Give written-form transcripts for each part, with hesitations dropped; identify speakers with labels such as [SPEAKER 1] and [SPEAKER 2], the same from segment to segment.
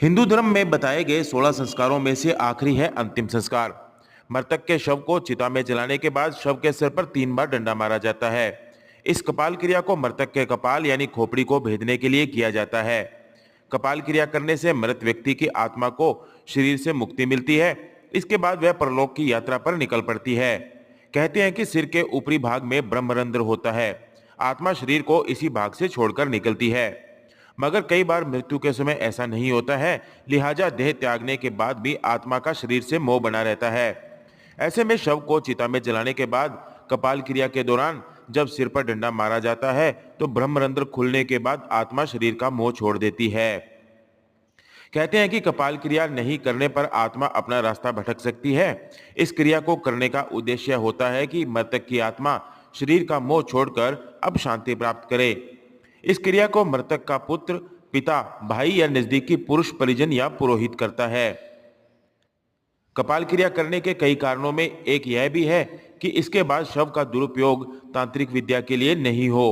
[SPEAKER 1] हिंदू धर्म में बताए गए 16 संस्कारों में से आखिरी है अंतिम संस्कार। मृतक के शव को चिता में जलाने के बाद शव के सिर पर 3 बार डंडा मारा जाता है। इस कपाल क्रिया को मृतक के कपाल यानी खोपड़ी को भेदने के लिए किया जाता है। कपाल क्रिया करने से मृत व्यक्ति की आत्मा को शरीर से मुक्ति मिलती है। इसके बाद वह परलोक की यात्रा पर निकल पड़ती है। कहते हैं कि सिर के ऊपरी भाग में ब्रह्मरंध्र होता है। आत्मा शरीर को इसी भाग से छोड़कर निकलती है। मगर कई बार मृत्यु के समय ऐसा नहीं होता है, लिहाजा देह त्यागने के बाद भी आत्मा का शरीर से मोह बना रहता है। ऐसे में शव को चिता में जलाने के बाद कपाल क्रिया के दौरान जब सिर पर डंडा मारा जाता है तो ब्रह्मरंध्र खुलने के बाद आत्मा शरीर का मोह छोड़ देती है। कहते हैं कि कपाल क्रिया नहीं करने पर आत्मा अपना रास्ता भटक सकती है। इस क्रिया को करने का उद्देश्य होता है कि मृतक की आत्मा शरीर का मोह छोड़कर अब शांति प्राप्त करे। इस क्रिया को मृतक का पुत्र, पिता, भाई या नजदीकी पुरुष परिजन या पुरोहित करता है। कपाल क्रिया करने के कई कारणों में एक यह भी है कि इसके बाद शव का दुरुपयोग तांत्रिक विद्या के लिए नहीं हो।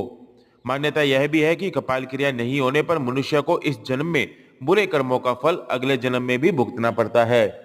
[SPEAKER 1] मान्यता यह भी है कि कपाल क्रिया नहीं होने पर मनुष्य को इस जन्म में बुरे कर्मों का फल अगले जन्म में भी भुगतना पड़ता है।